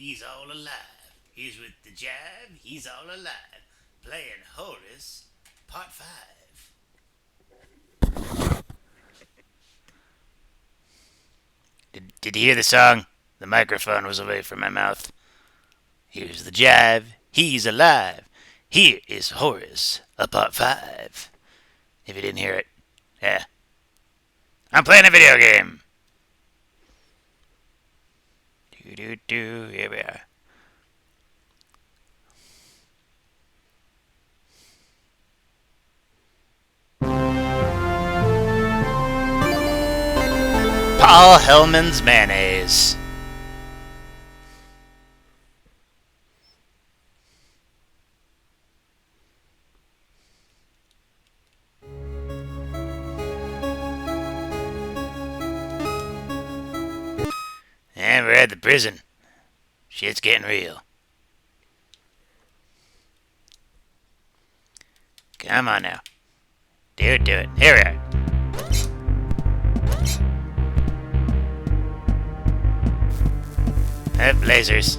he's all alive. He's with the jive, he's all alive. Playing Horace, Part 5. Did you hear the song? The microphone was away from my mouth. Here's the jive, he's alive. Here is Horace, a Part 5. If you didn't hear it, yeah. I'm playing a video game. Here we are. Paul Hellman's mayonnaise. And we're at the prison. Shit's getting real. Come on now. Do it. Here we are. Lasers.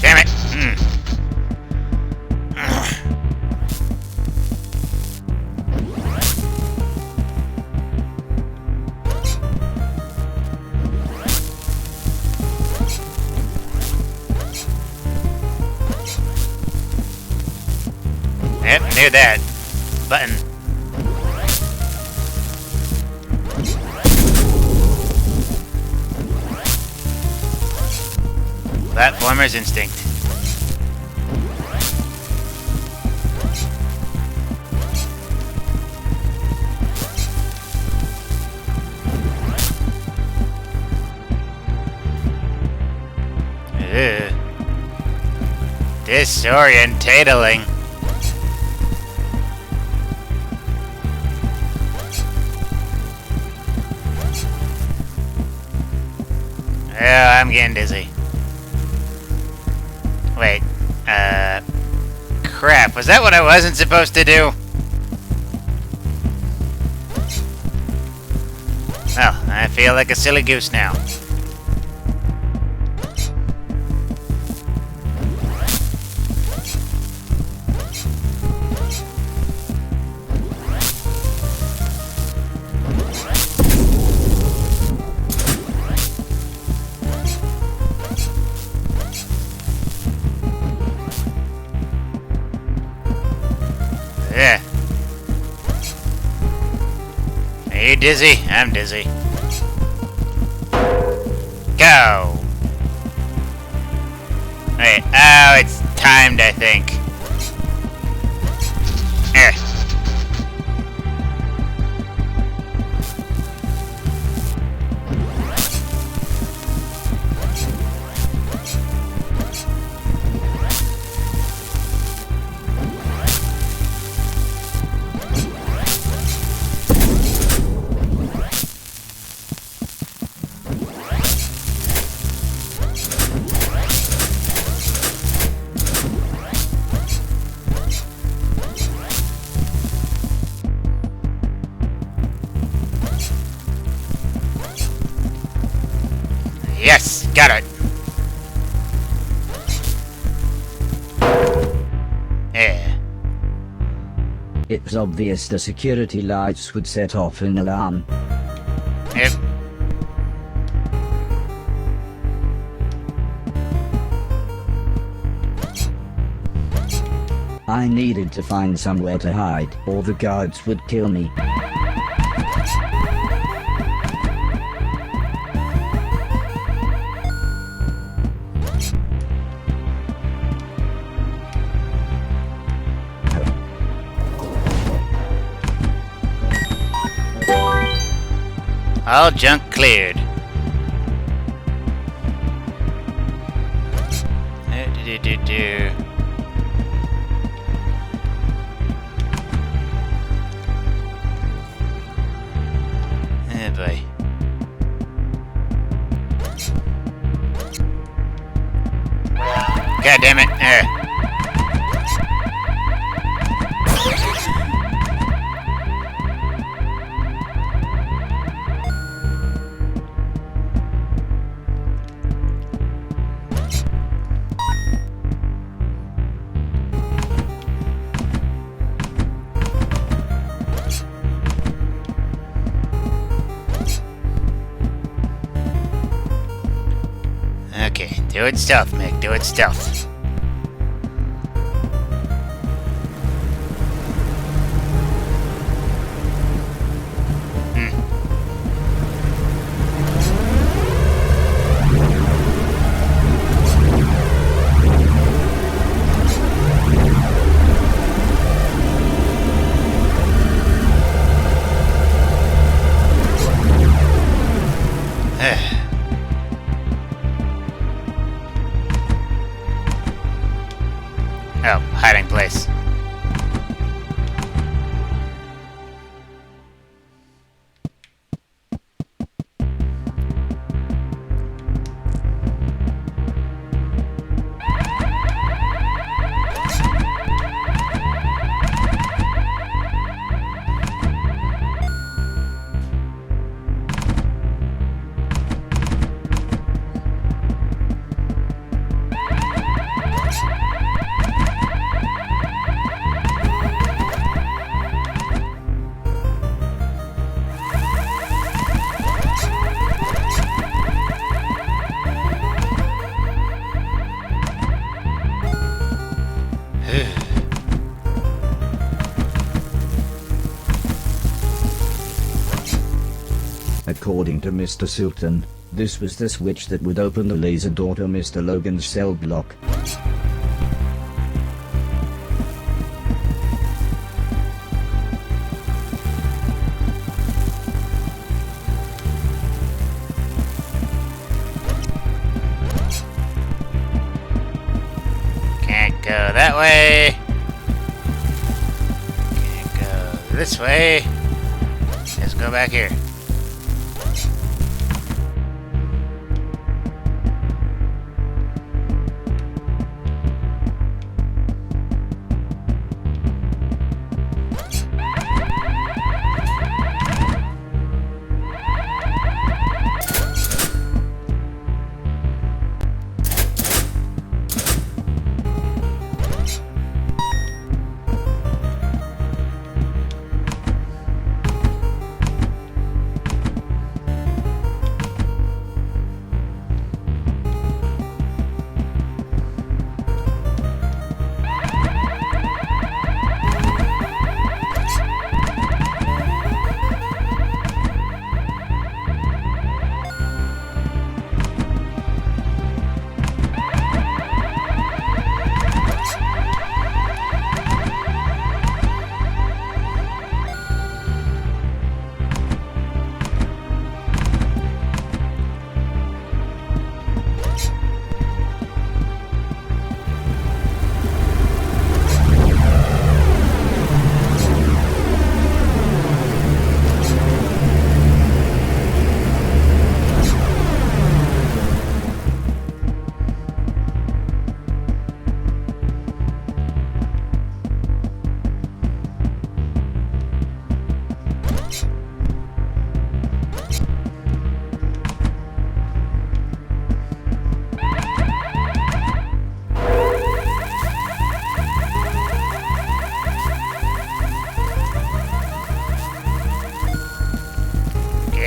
Damn it. Yep, near that button. Platformer's instinct. Ugh. Disorientating. Oh, I'm getting dizzy. Wait, crap, was that what I wasn't supposed to do? Well, I feel like a silly goose now. Yeah. Are you dizzy? I'm dizzy. Go! Wait, oh, it's timed, I think. Yes, got it. Yeah. It was obvious the security lights would set off an alarm. Yep. I needed to find somewhere to hide, or the guards would kill me. All junk cleared. Oh boy. God damn it. Do it stealth, Mick. Do it stealth. Oh, hiding place. According to Mr. Sultan, this was the switch that would open the laser door to Mr. Logan's cell block. Can't go that way. Can't go this way. Let's go back here.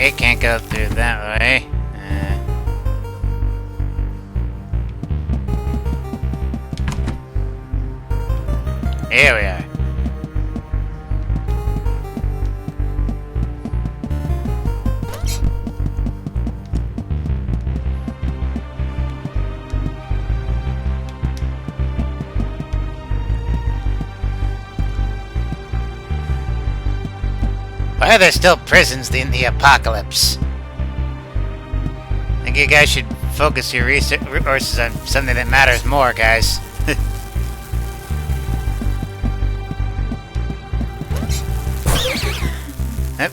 Okay, can't go through that way. Here we are. Why are there still prisons in the apocalypse? I think you guys should focus your resources on something that matters more, guys. Yep.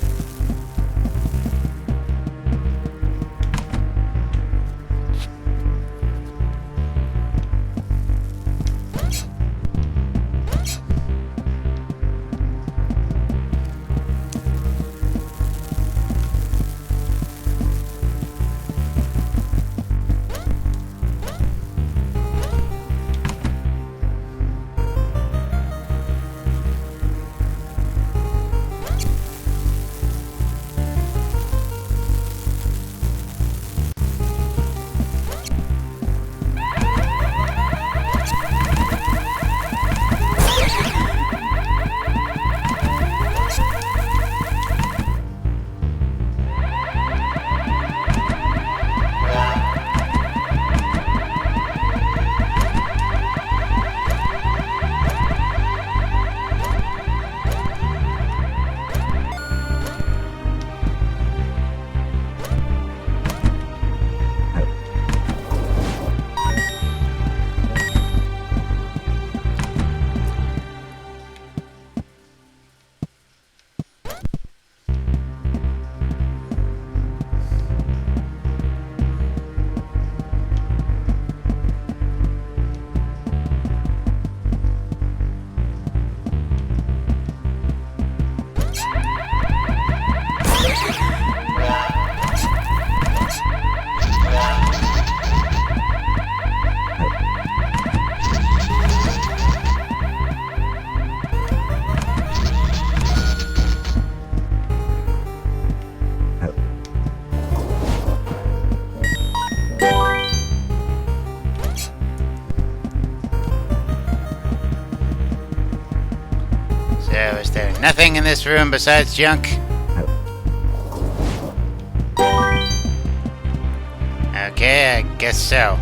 So, is there nothing in this room besides junk? Okay, I guess so.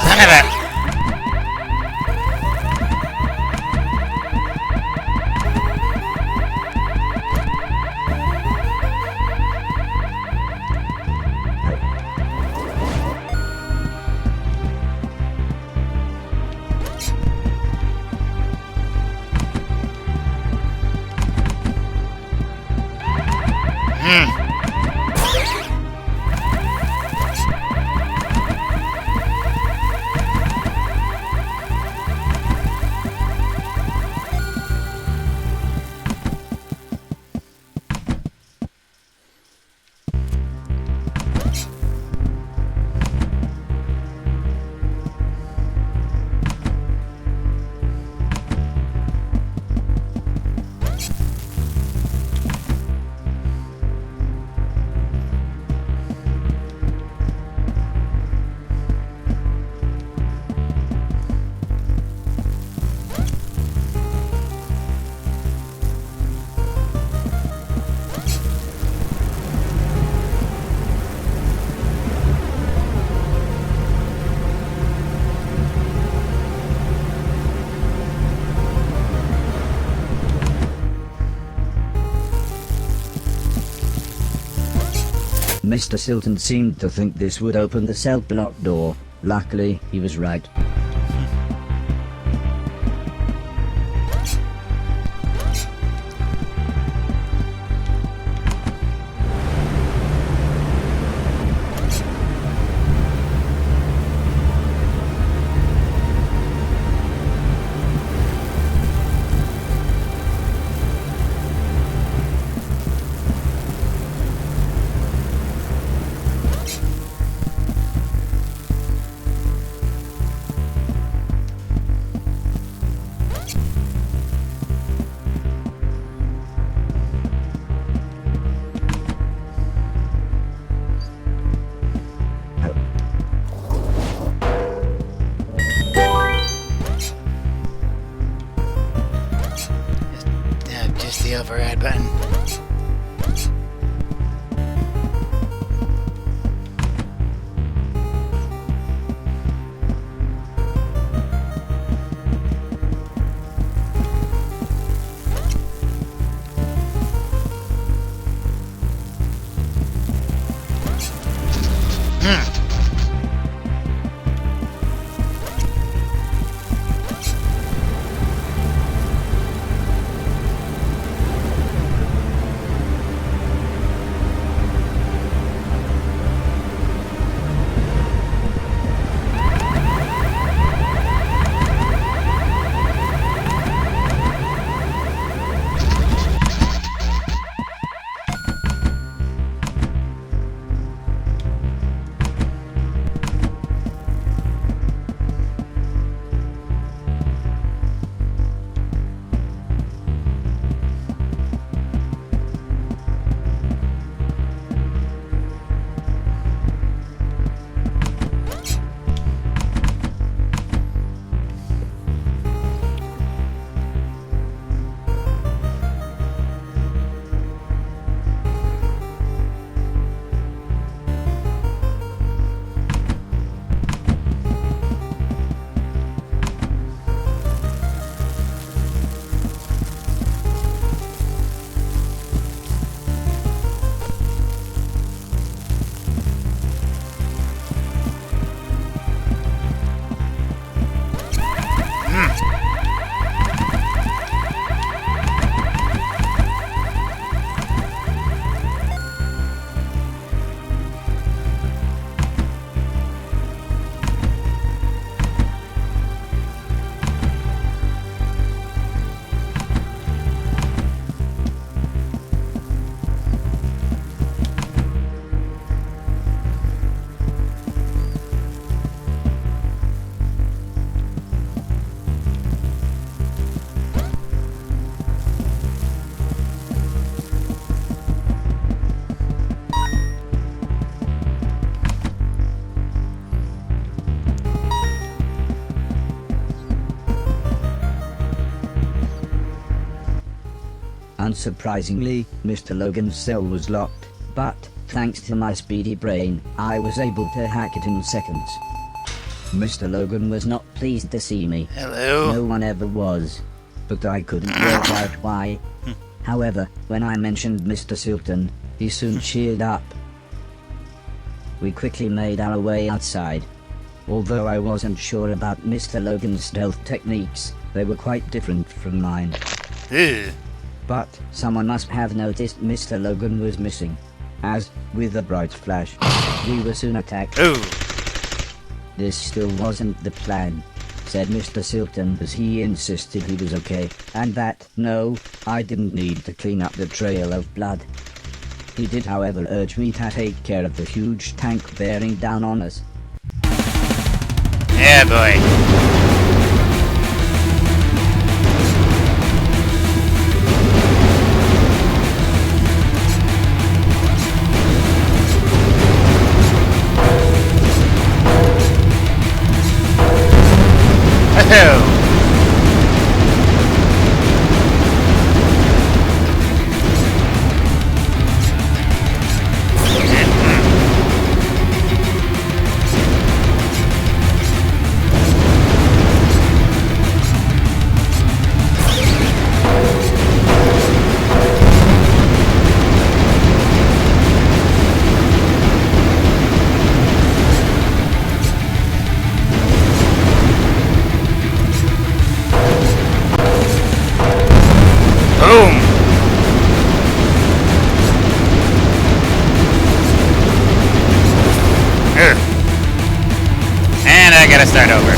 Son of a... Mr. Silton seemed to think this would open the cell block door. Luckily, he was right. Just the override button. Unsurprisingly, Mr. Logan's cell was locked, but, thanks to my speedy brain, I was able to hack it in seconds. Mr. Logan was not pleased to see me. Hello? No one ever was, but I couldn't work out why. However, when I mentioned Mr. Sultan, he soon cheered up. We quickly made our way outside. Although I wasn't sure about Mr. Logan's stealth techniques, they were quite different from mine. Ew. But someone must have noticed Mr. Logan was missing, as, with a bright flash, we were soon attacked. Ooh. This still wasn't the plan, said Mr. Sultan as he insisted he was okay, and that, no, I didn't need to clean up the trail of blood. He did however urge me to take care of the huge tank bearing down on us. Yeah, boy. Boom! Ugh. And I gotta start over.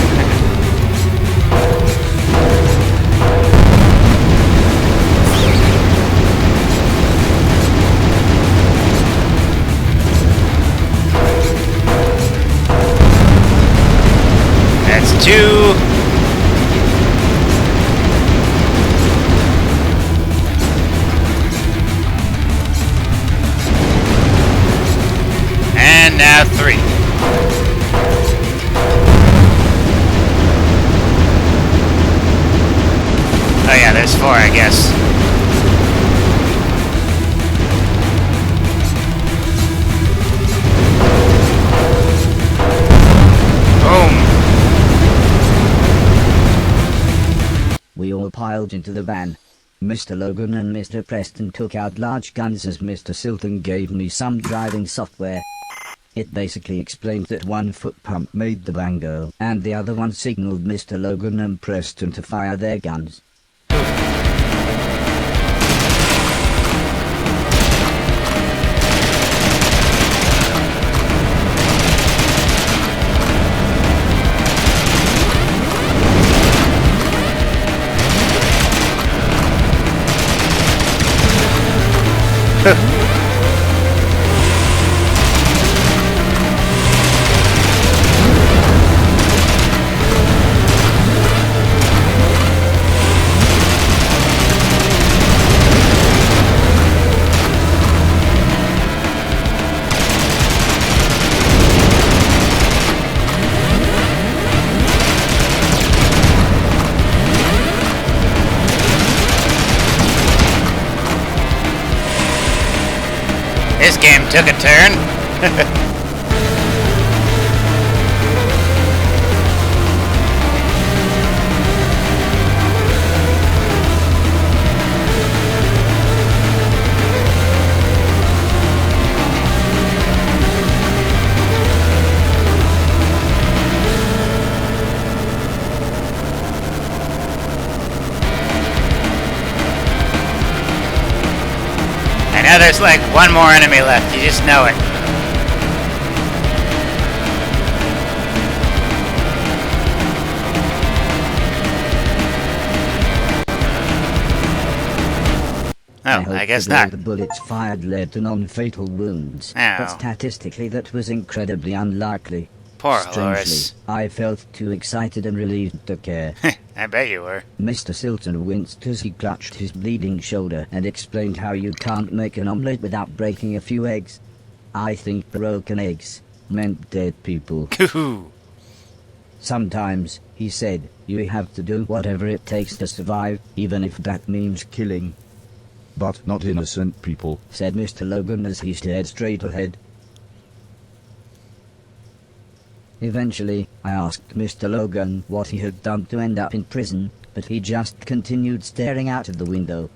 That's two. And now three. Oh yeah, there's four, I guess. Boom. We all piled into the van. Mr. Logan and Mr. Preston took out large guns as Mr. Sultan gave me some driving software. It basically explained that one foot pump made the van go, and the other one signaled Mr. Logan and Preston to fire their guns. This game took a turn. I know there's like one more enemy left, you just know it. Oh, I guess not. The bullets fired led to non-fatal wounds, but statistically that was incredibly unlikely. Poor Strangely, Horace. I felt too excited and relieved to care. I bet you were. Mr. Sultan winced as he clutched his bleeding shoulder and explained how you can't make an omelette without breaking a few eggs. I think broken eggs meant dead people. Coo-hoo. Sometimes, he said, you have to do whatever it takes to survive, even if that means killing. but not innocent people, said Mr. Logan as he stared straight ahead. Eventually, I asked Mr. Logan what he had done to end up in prison, but he just continued staring out of the window.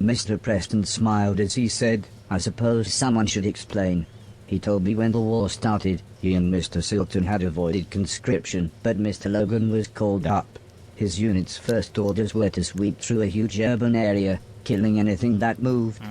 Mr. Preston smiled as he said, "I suppose someone should explain. He told me when the war started, he and Mr. Silton had avoided conscription, but Mr. Logan was called up. His unit's first orders were to sweep through a huge urban area, killing anything that moved.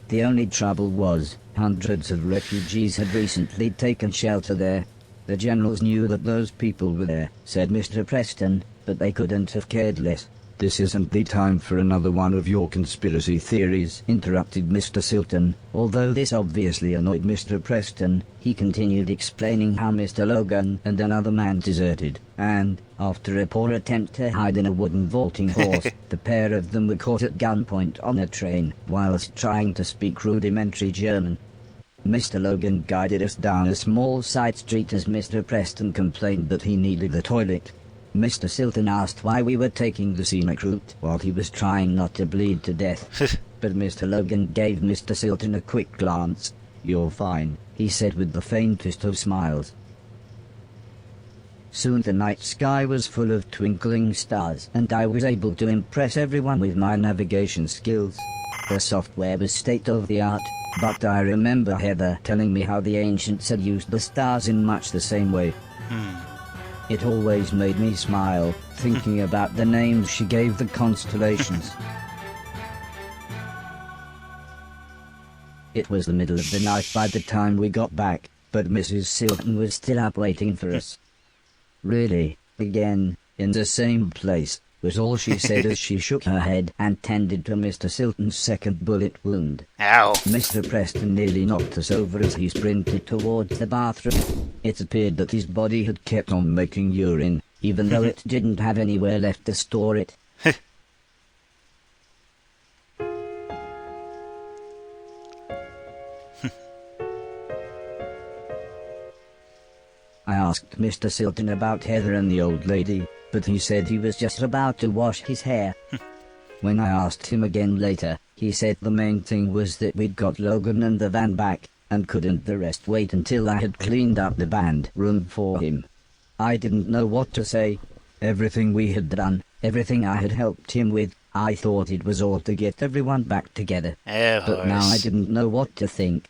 The only trouble was, hundreds of refugees had recently taken shelter there. The generals knew that those people were there," said Mr. Preston, "but they couldn't have cared less." This isn't the time for another one of your conspiracy theories, interrupted Mr. Silton. Although this obviously annoyed Mr. Preston, he continued explaining how Mr. Logan and another man deserted, and, after a poor attempt to hide in a wooden vaulting horse, the pair of them were caught at gunpoint on a train, whilst trying to speak rudimentary German. Mr. Logan guided us down a small side street as Mr. Preston complained that he needed the toilet. Mr. Silton asked why we were taking the scenic route while he was trying not to bleed to death. But Mr. Logan gave Mr. Silton a quick glance. "You're fine," he said with the faintest of smiles. Soon the night sky was full of twinkling stars, and I was able to impress everyone with my navigation skills. The software was state-of-the-art, but I remember Heather telling me how the ancients had used the stars in much the same way. It always made me smile, thinking about the names she gave the constellations. It was the middle of the night by the time we got back, but Mrs. Silton was still up waiting for us. "Really, again, in the same place," was all she said as she shook her head and tended to Mr. Silton's second bullet wound. Ow. Mr. Preston nearly knocked us over as he sprinted towards the bathroom. It appeared that his body had kept on making urine, even though it didn't have anywhere left to store it. I asked Mr. Silton about Heather and the old lady, but he said he was just about to wash his hair. When I asked him again later, he said the main thing was that we'd got Logan and the van back, and couldn't the rest wait until I had cleaned up the band room for him. I didn't know what to say. Everything we had done, everything I had helped him with, I thought it was all to get everyone back together. But now I didn't know what to think.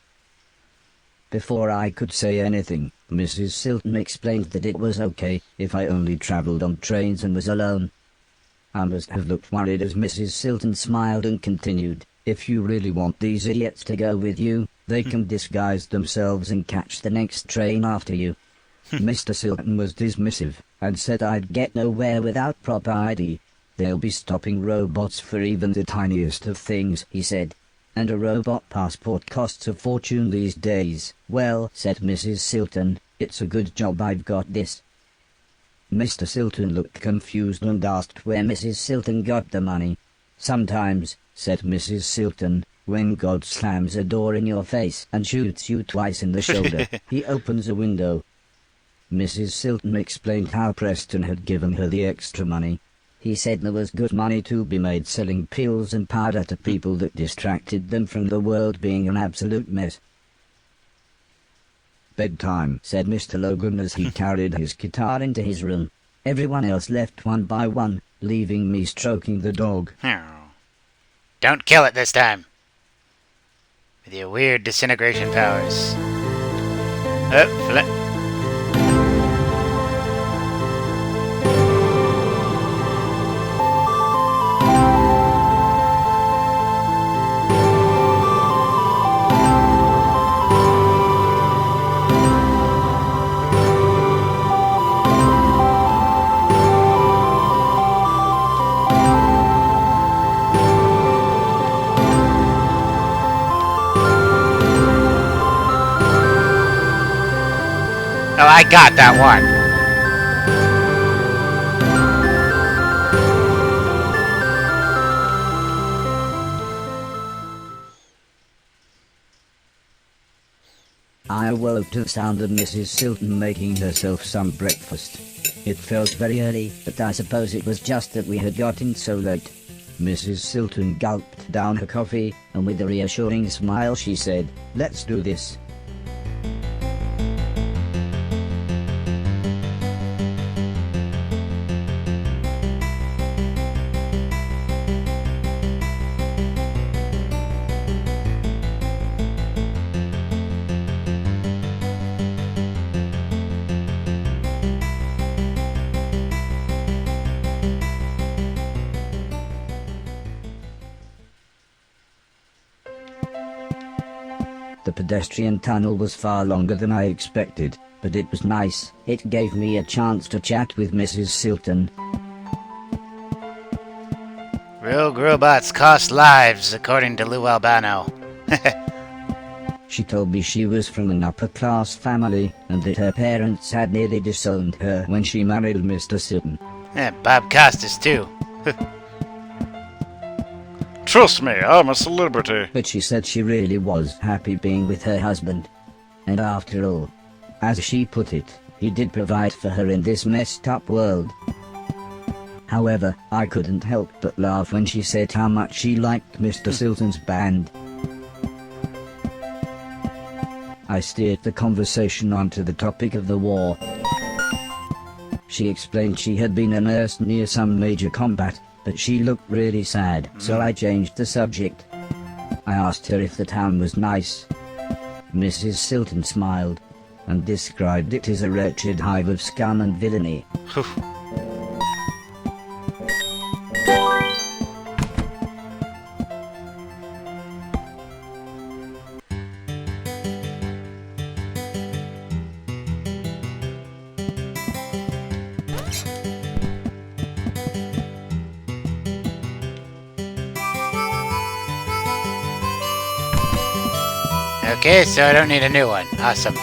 Before I could say anything, Mrs. Silton explained that it was okay if I only travelled on trains and was alone. I must have looked worried as Mrs. Silton smiled and continued, "If you really want these idiots to go with you, they can disguise themselves and catch the next train after you." Mr. Silton was dismissive, and said I'd get nowhere without proper ID. "They'll be stopping robots for even the tiniest of things," he said. "And a robot passport costs a fortune these days." "Well," said Mrs. Silton, "it's a good job I've got this." Mr. Silton looked confused and asked where Mrs. Silton got the money. "Sometimes," said Mrs. Silton, "when God slams a door in your face and shoots you twice in the shoulder, he opens a window." Mrs. Silton explained how Preston had given her the extra money. He said there was good money to be made selling pills and powder to people that distracted them from the world being an absolute mess. "Bedtime," said Mr. Logan as he carried his guitar into his room. Everyone else left one by one, leaving me stroking the dog. Don't kill it this time. With your weird disintegration powers. Oh, I got that one. I awoke to the sound of Mrs. Silton making herself some breakfast. It felt very early, but I suppose it was just that we had gotten so late. Mrs. Silton gulped down her coffee, and with a reassuring smile she said, "Let's do this." The pedestrian tunnel was far longer than I expected, but it was nice. It gave me a chance to chat with Mrs. Silton. Rogue robots cost lives, according to Lou Albano. She told me she was from an upper-class family, and that her parents had nearly disowned her when she married Mr. Silton. Bob Costas, too. Trust me, I'm a celebrity. But she said she really was happy being with her husband. And after all, as she put it, he did provide for her in this messed up world. However, I couldn't help but laugh when she said how much she liked Mr. Silton's band. I steered the conversation onto the topic of the war. She explained she had been a nurse near some major combat, but she looked really sad, so I changed the subject. I asked her if the town was nice. Mrs. Silton smiled, and described it as a wretched hive of scum and villainy. Okay, so I don't need a new one. Awesome.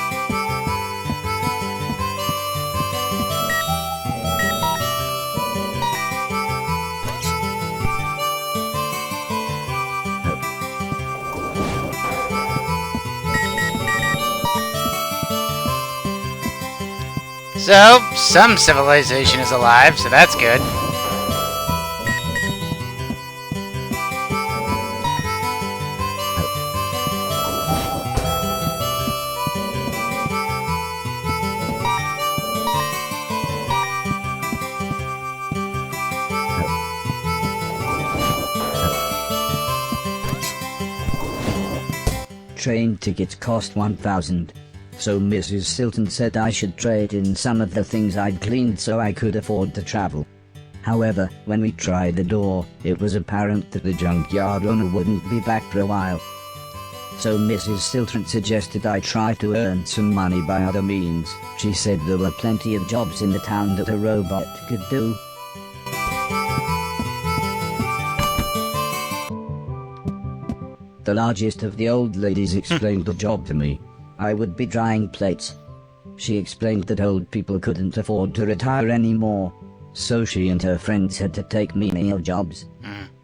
So, some civilization is alive, so that's good. Train tickets cost 1,000. So Mrs. Silton said I should trade in some of the things I'd cleaned so I could afford to travel. However, when we tried the door, it was apparent that the junkyard owner wouldn't be back for a while. So Mrs. Silton suggested I try to earn some money by other means. She said there were plenty of jobs in the town that a robot could do. The largest of the old ladies explained the job to me. I would be drying plates. She explained that old people couldn't afford to retire anymore, so she and her friends had to take menial jobs.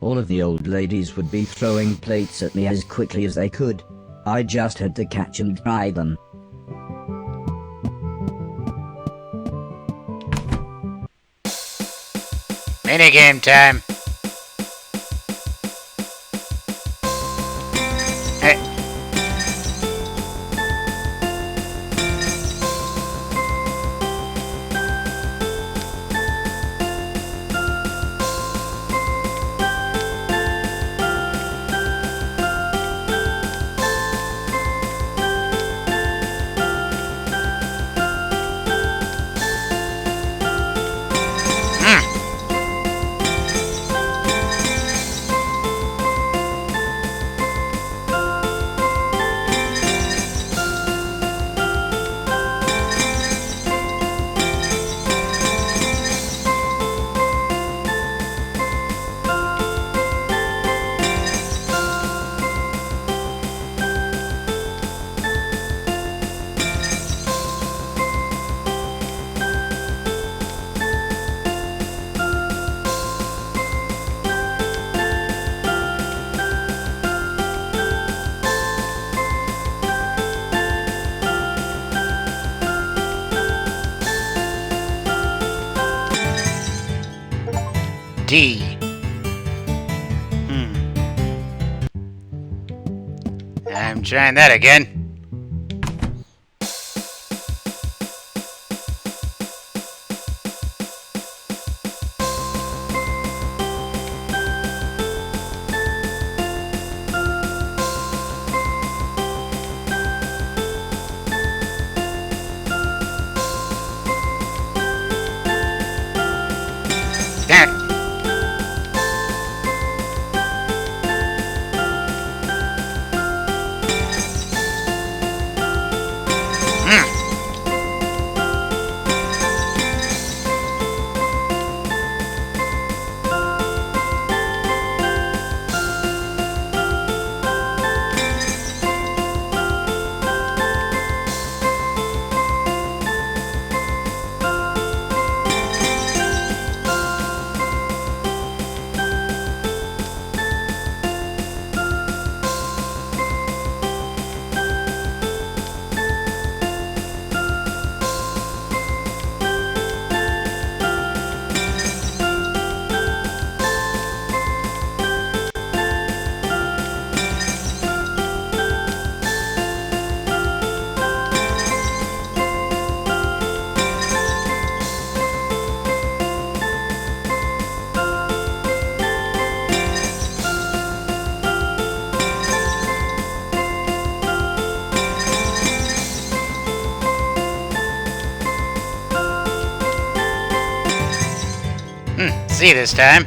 All of the old ladies would be throwing plates at me as quickly as they could. I just had to catch and dry them. Minigame time. Hey. D. I'm trying that again. See this time.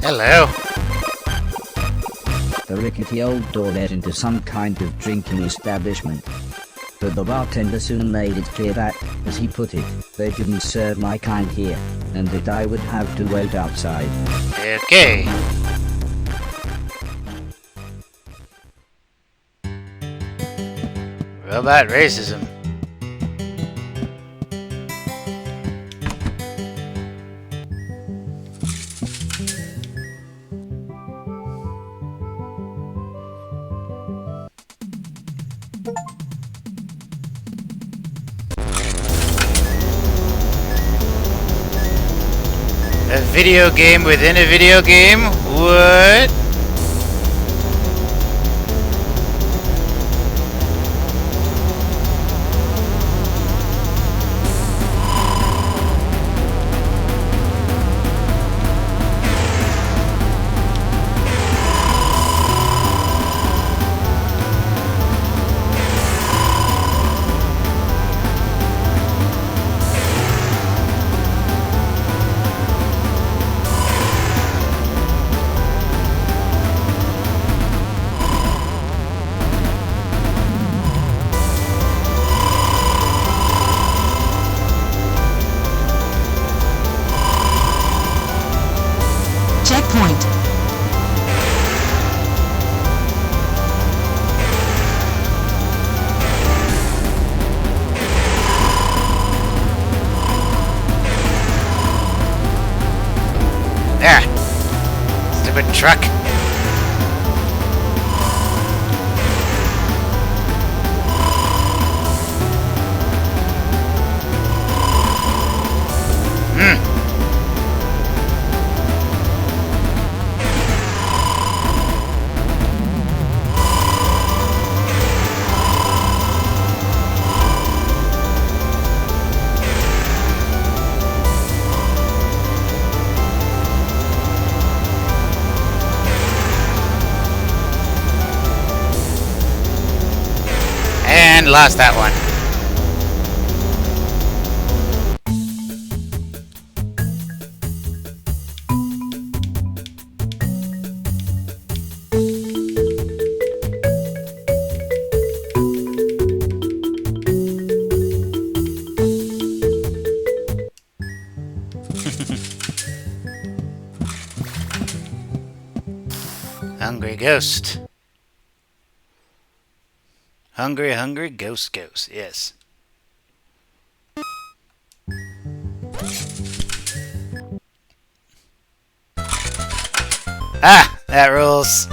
Hello. The rickety old door led into some kind of drinking establishment. But the bartender soon made it clear that, as he put it, they didn't serve my kind here, and that I would have to wait outside. Okay. Robot racism. A video game within a video game? What? Checkpoint. There. Stupid truck. And lost that one. Hungry ghost. Hungry, hungry ghost, ghost. Yes. Ah! That rules.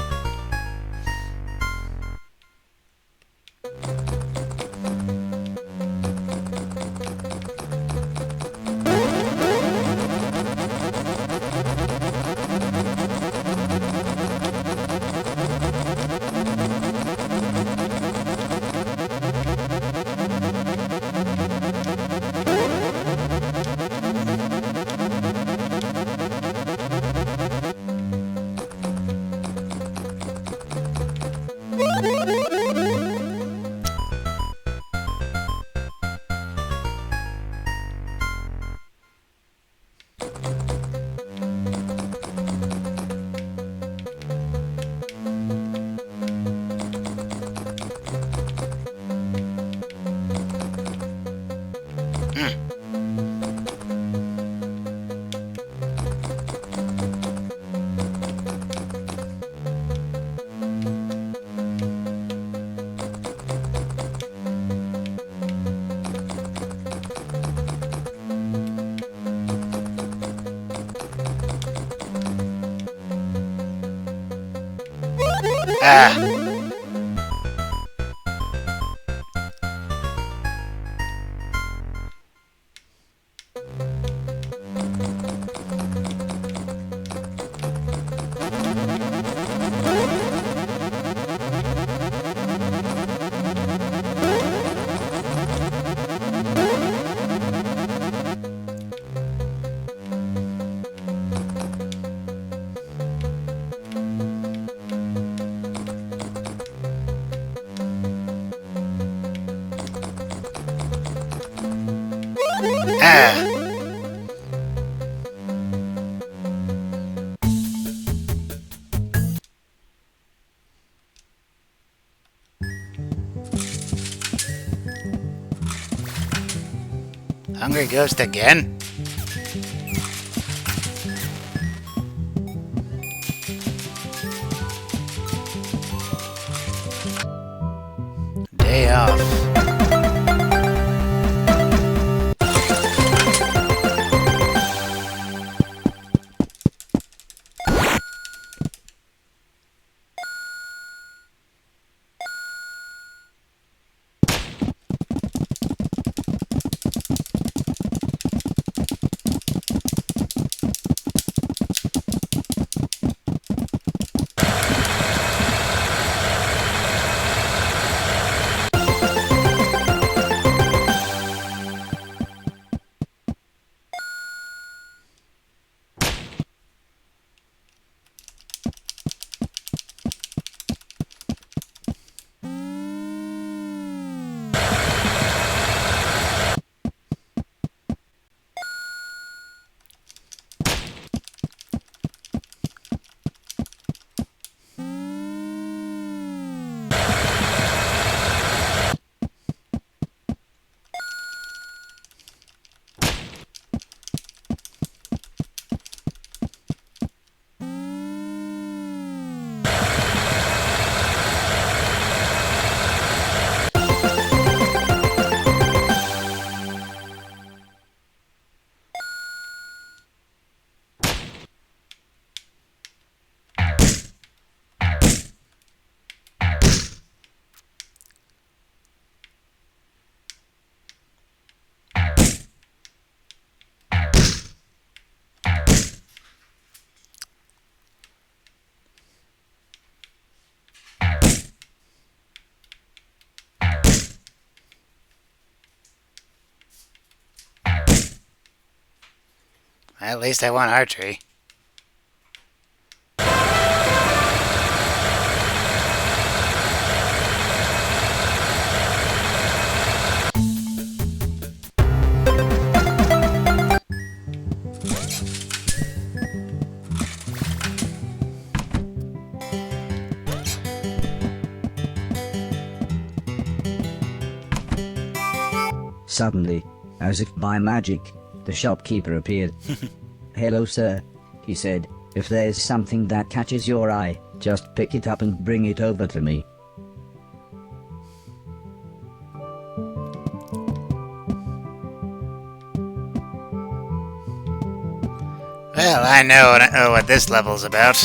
Ah. Ah. Hungry ghost again? Day off. At least I won archery. Suddenly, as if by magic, the shopkeeper appeared. "Hello, sir," he said. "If there's something that catches your eye, just pick it up and bring it over to me." Well, I know what this level's about.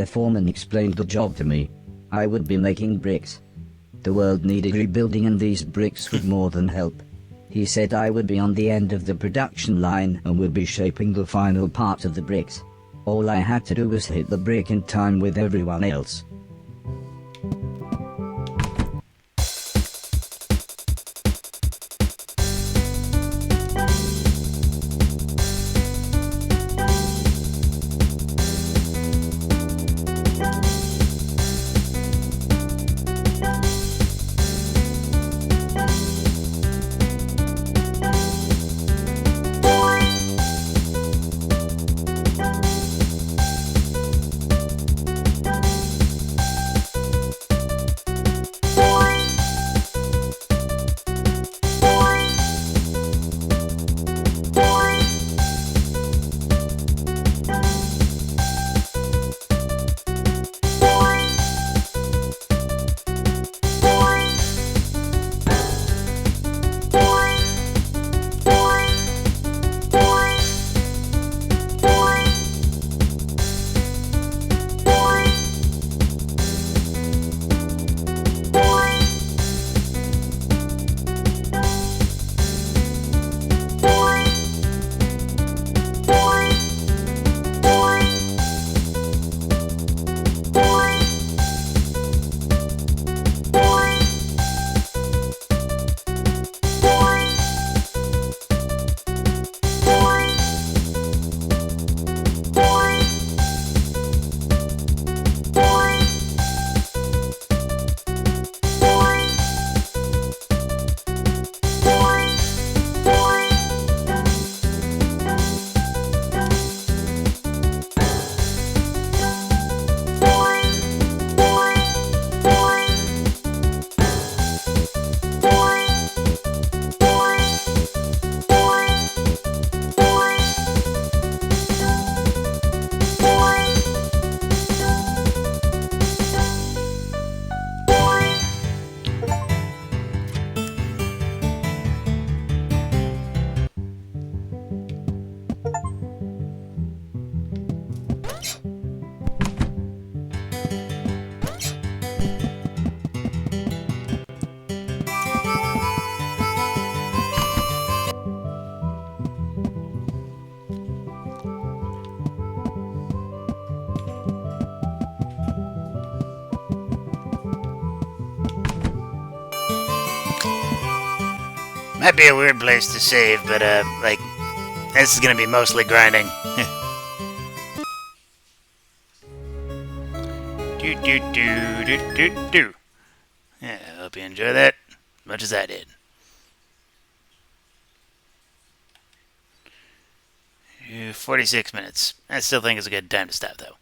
the foreman explained the job to me. I would be making bricks. The world needed rebuilding and these bricks would more than help. He said I would be on the end of the production line and would be shaping the final part of the bricks. All I had to do was hit the brick in time with everyone else. Might be a weird place to save, but like, this is gonna be mostly grinding. Do. Yeah, I hope you enjoy that as much as I did. 46 minutes. I still think it's a good time to stop, though.